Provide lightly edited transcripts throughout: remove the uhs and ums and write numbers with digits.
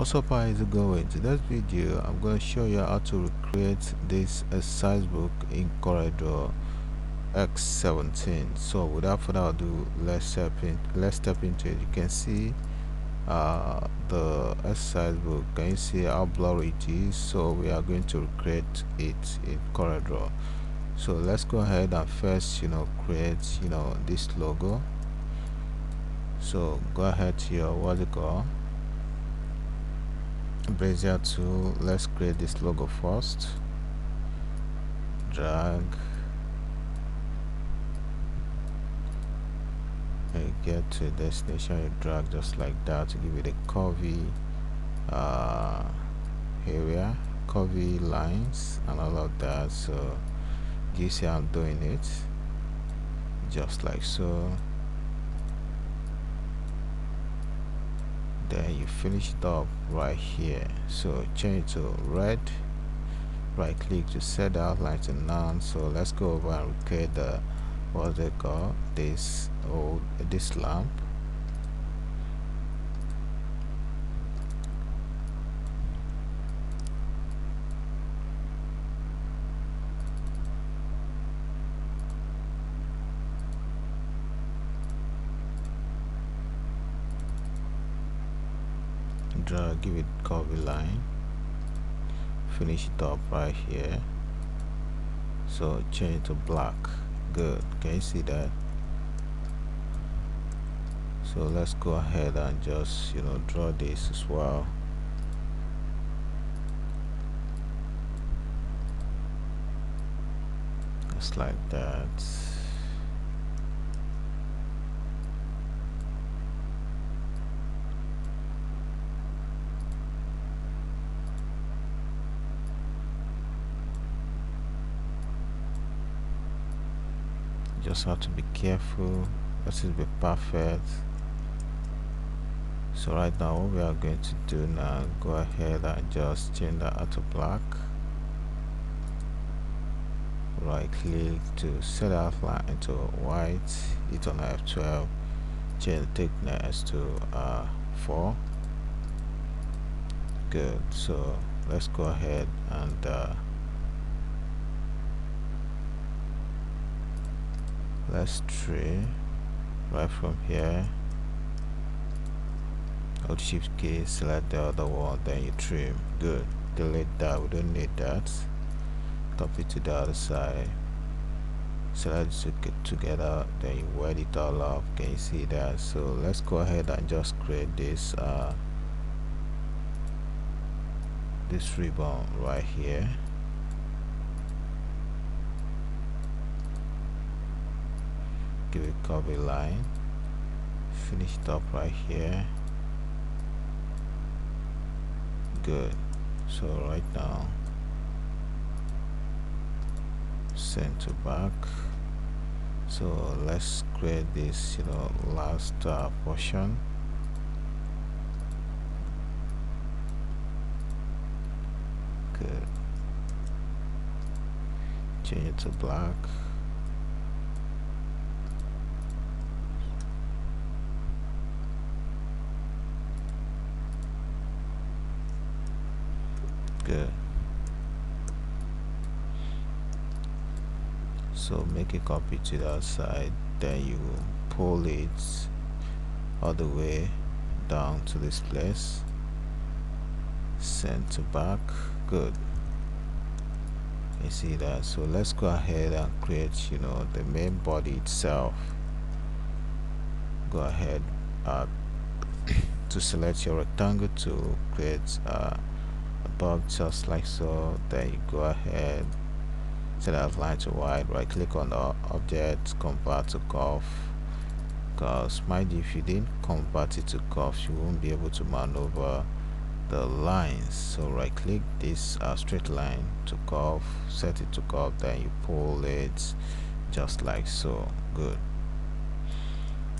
What's up, how is it going? Today's video I'm going to show you how to recreate this size book in CorelDraw X17. So without further ado, let's step into it. You can see the exercise book. Can you see how blurry it is? So we are going to recreate it in CorelDraw. So let's go ahead and first create this logo. So go ahead to your what's it called, Bezier tool. Let's create this logo first. Drag and you get to destination, you drag just like that to give it a curvy area, curvy lines and all of that. So you see I'm doing it just like so. Then you finish it up right here. So change it to red, right click to set the outline to none. So let's go over and recreate the what they call this lamp. Give it curvy line, finish it up right here. So change it to black. Good. Can you see that? So let's go ahead and just draw this as well. Just like that. Just have to be careful. This is be perfect. So right now what we are going to do now, go ahead and just change that to black. Right click to set outline into white, hit on F12, change the thickness to 4. Good. So let's go ahead and let's trim right from here. Hold shift key, select the other one, then you trim. Good. Delete that, we don't need that. Copy to the other side, select it together, then you wet it all up. Can you see that? So let's go ahead and just create this this ribbon right here. Give it curvy line, finish it up right here. Good. So right now send to back. So let's create this last portion. Good. Change it to black. Good. So make a copy to the outside, then you pull it all the way down to this place, send to back. Good. You see that? So let's go ahead and create the main body itself. Go ahead to select your rectangle to create a box just like so. Then you go ahead, set outline to white, right click on the object, convert to curve. Because mind you, if you didn't convert it to curve, you won't be able to maneuver the lines. So right click this straight line to curve, set it to curve, then you pull it just like so. Good.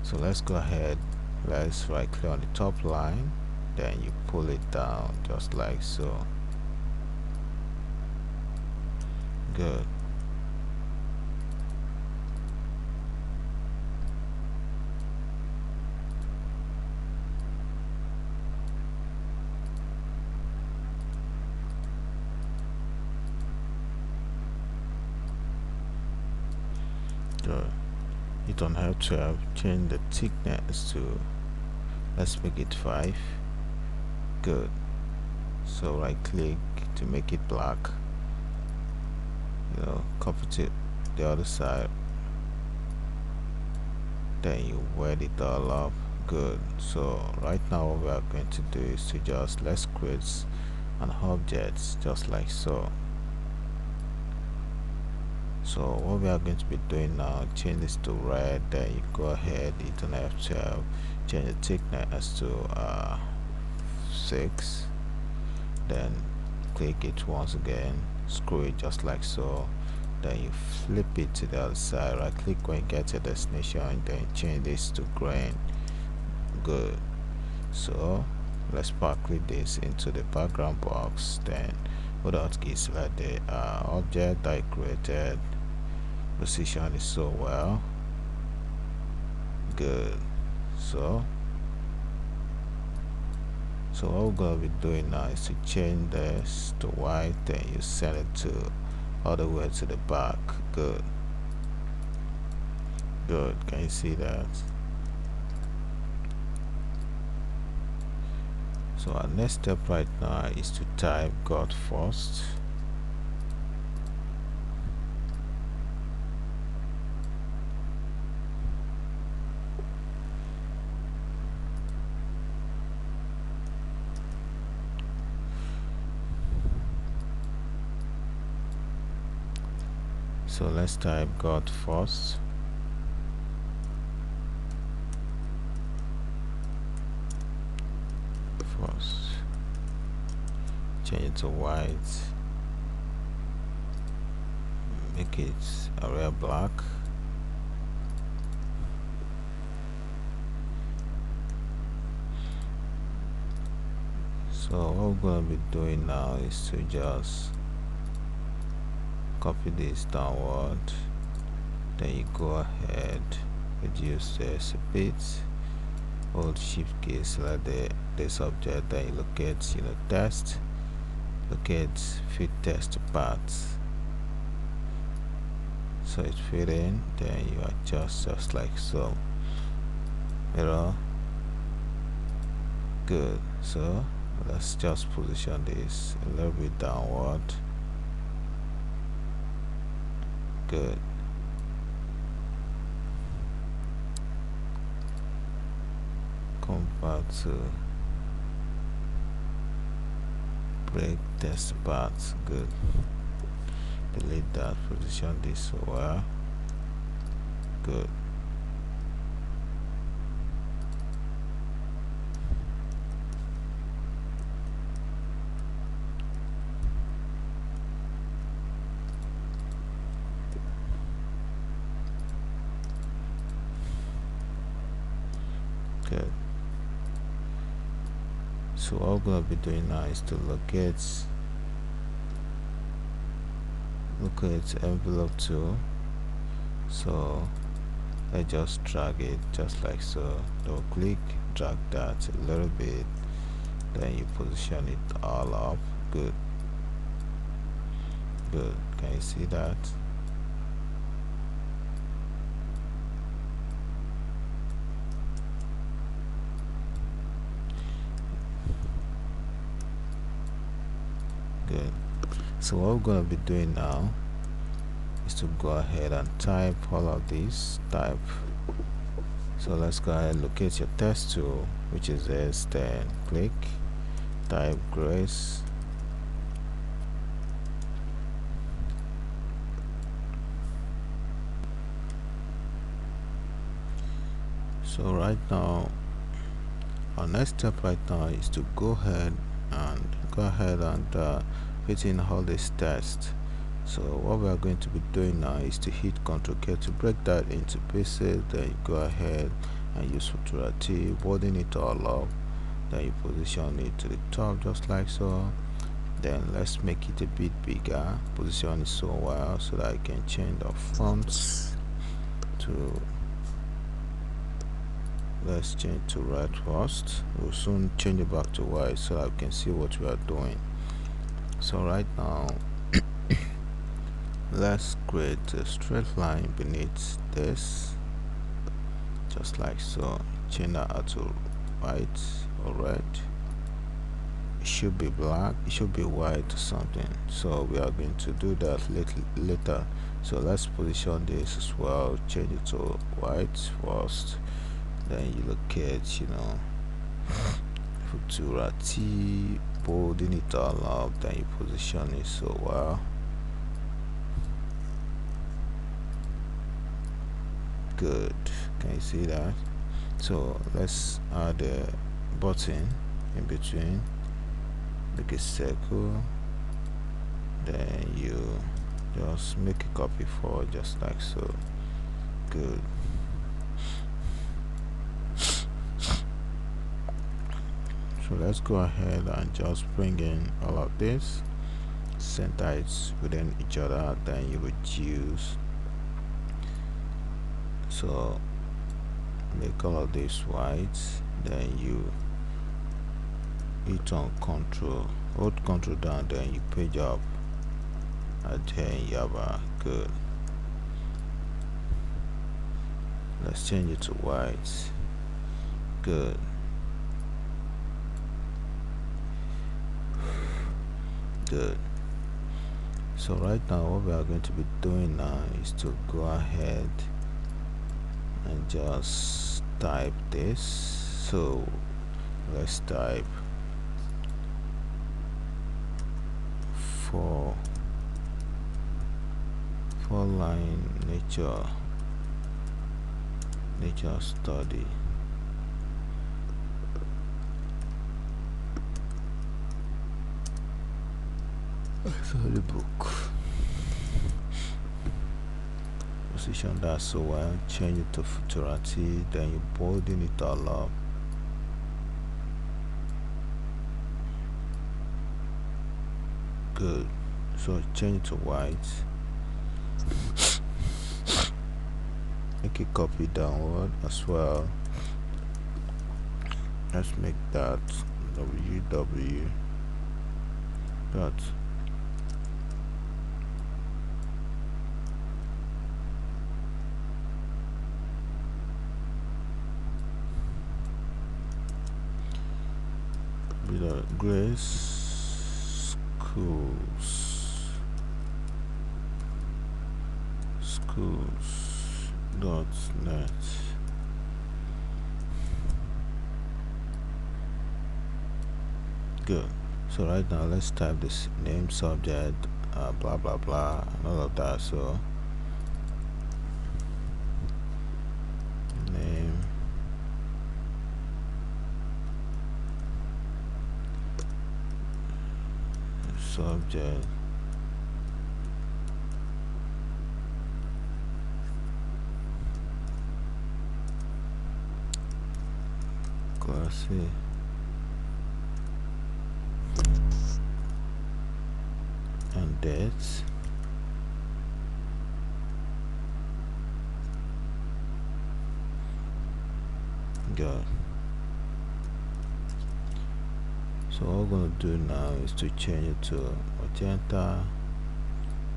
So let's go ahead, let's right click on the top line, then you pull it down just like so. Good. So you don't have to have change the thickness to, let's make it 5. Good. So right click to make it black, copy to the other side, then you wet it all up. Good. So right now what we are going to do is to just, let's create an object just like so. So what we are going to be doing now, change this to red, then you go ahead, you don't have to have, change the thickness to 6, then click it once again, screw it just like so, then you flip it to the other side, right click when you get to destination, then change this to green. Good. So let's click this into the background box, then without key select the object that I created, position it so well. Good. So what we're gonna be doing now is to change this to white, then you send it to all the way to the back. Good. Can you see that? So our next step right now is to type God first. So let's type God first. Change it to white, make it area black. So what we're going to be doing now is to just copy this downward, then you go ahead, reduce this a bit, hold shift key, select this object, then you locate test, locate fit test paths, so it's fit in, then you adjust just like so. Good. So let's just position this a little bit downward. Good. Come back to break test paths. Good. Delete that, position this well. Good. Good. So what we're going to be doing now is to locate envelope tool. So I just drag it just like so, double click, drag that a little bit, then you position it all up. Good. Can you see that? Good. So what we're going to be doing now is to go ahead and type all of these. So let's go ahead and locate your test tool, which is this, then click, type Grace. So right now, our next step right now is to go ahead and fit in all this text. So what we are going to be doing now is to hit Ctrl K to break that into pieces, then you go ahead and use Ctrl T, bolding it all up, then you position it to the top just like so. Then let's make it a bit bigger, position it so well so that I can change the font to, let's change to red first. We'll soon change it back to white so that we can see what we are doing. So right now let's create a straight line beneath this, just like so. Change that to white or red. It should be black, it should be white or something, so we are going to do that later. So let's position this as well, change it to white first, then you locate, Futura T, bolding it all up, then you position it so well. Good, can you see that? So let's add a button in between, make a circle, then you just make a copy for just like so. Good. So let's go ahead and just bring in all of this, center it within each other, then you reduce. So make all of this white, then you hit on control, hold control down, then you page up, and then you have a good. Let's change it to white. Good. Good. So right now what we are going to be doing now is to go ahead and just type this. So let's type for line nature study. The book, position that so well, change it to futurity, then you bolding it all up. Good. So change it to white, make it copy downward as well. Let's make that WW dot Grace schools.net. Good. So right now let's type this name, subject, blah blah blah, and all of that. So name, subject, classy, and dates. Good. So all we're going to do now is to change it to magenta,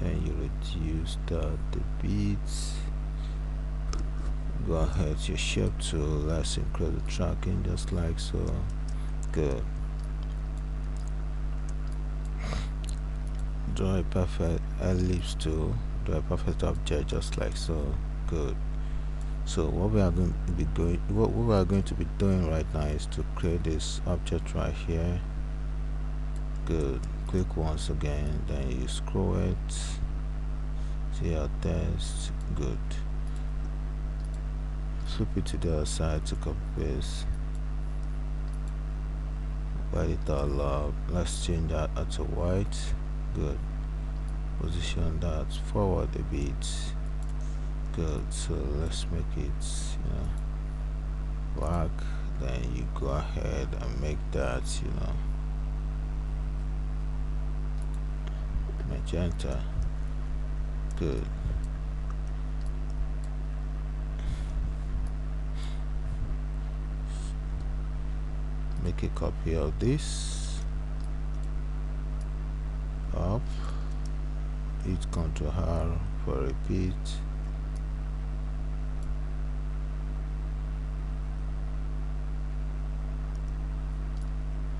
and you reduce the beats. Go ahead to your shape tool, let's include the tracking just like so. Good. Draw a perfect ellipse tool, draw a perfect object just like so. Good. So what we are going to be doing right now is to create this object right here. Good. Click once again, then you scroll it, see our text. Good. Flip it to the other side to copy paste, white it all up. Let's change that to white. Good. Position that forward a bit. Good. So let's make it black, then you go ahead and make that magenta. Good. Make a copy of this up, hit Ctrl R for repeat.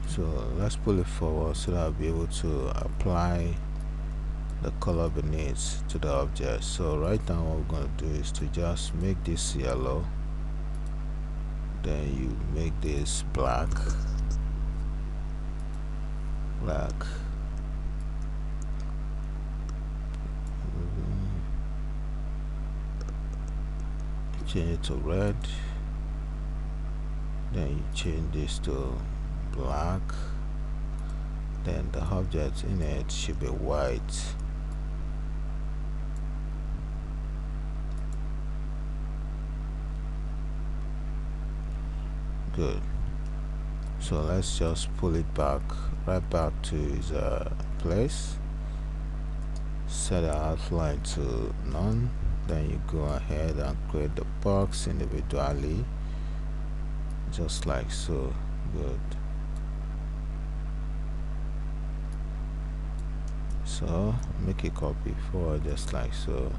So let's pull it forward so that I'll be able to apply the color beneath to the object. So right now what we're going to do is to just make this yellow, then you make this black, change it to red, then you change this to black, then the object in it should be white. Good. So let's just pull it back, right back to its place. Set the outline to none, then you go ahead and create the box individually, just like so. Good. So make a copy for just like so.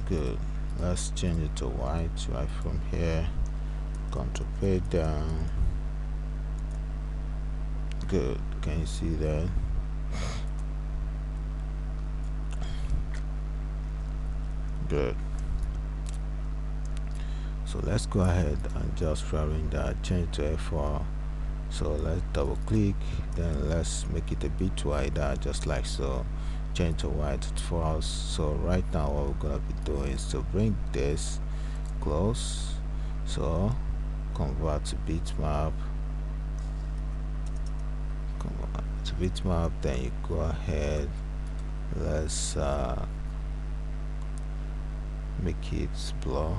Good. Let's change it to white right from here. Control P down. Good. Can you see that? Good. So let's go ahead and just rearrange that, change to F4. So let's double click, then let's make it a bit wider, just like so. Change to white at first. So right now what we're gonna be doing is to bring this close. So convert to bitmap, then you go ahead, let's make it blur,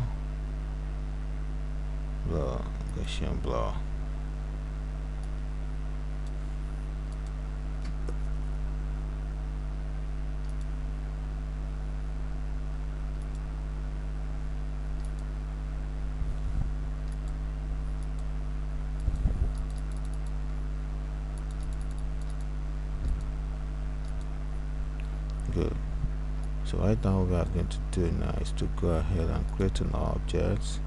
Gaussian blur. Good. So right now what we are going to do now is to go ahead and create an object,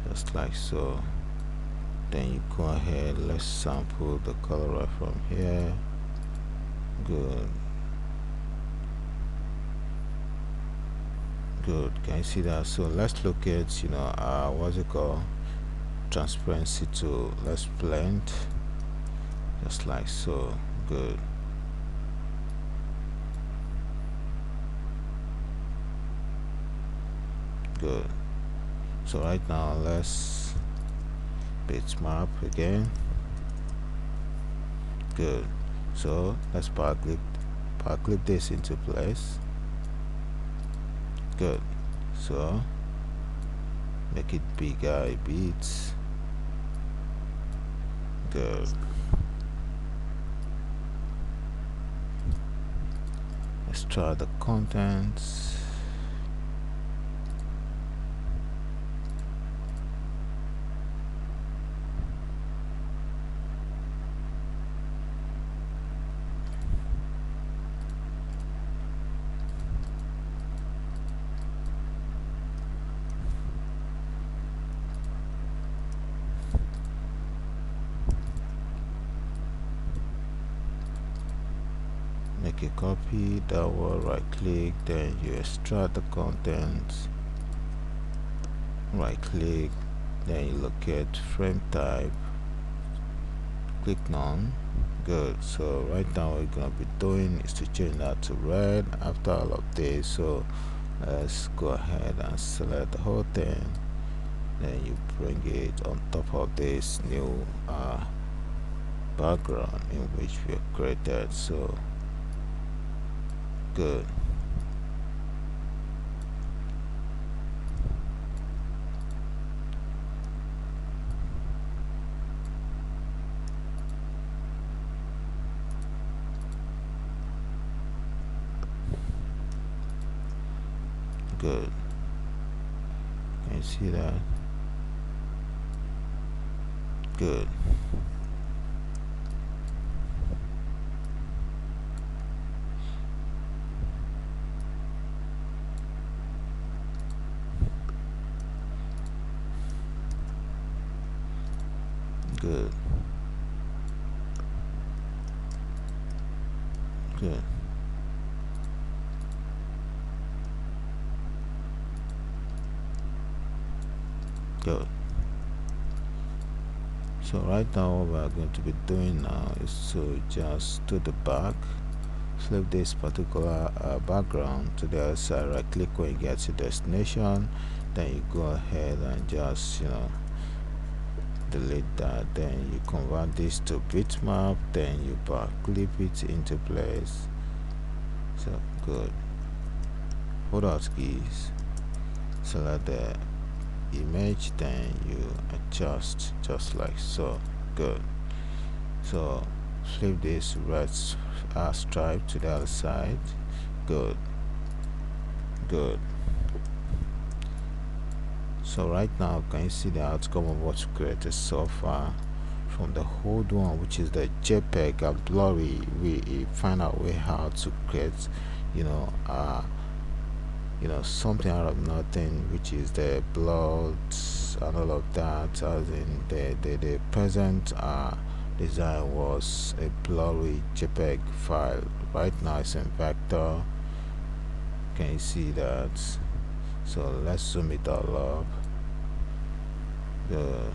just like so. Then you go ahead, let's sample the color right from here. Good. Good. Can you see that? So let's look at, you know, what's it called, transparency to, let's blend, just like so. Good. Good. So right now let's bitmap again. Good. So let's powerclip this into place. Good. So make it bigger a bit. Good. Let's try the contents. Make a copy, double right click, then you extract the contents, right click, then you locate frame type, click none. Good. So right now what we're gonna be doing is to change that to red after all of this. So let's go ahead and select the whole thing, then you bring it on top of this new background in which we have created. So good. Good. Can you see that? Good. Good. Good. Good. So right now what we're going to be doing now is to just do the back, flip this particular background to the other side, right click when you get to destination, then you go ahead and just delete that, then you convert this to bitmap, then you back clip it into place. So good. Hold out keys, select the image, then you adjust just like so. Good. So flip this red stripe to the other side. Good. Good. So right now can you see the outcome of what we created so far? From the old one, which is the JPEG and blurry, we find out way how to create something out of nothing, which is the blood and all of that. As in the present design was a blurry JPEG file. Right now it's in vector. Can you see that? So let's zoom it all up. Good.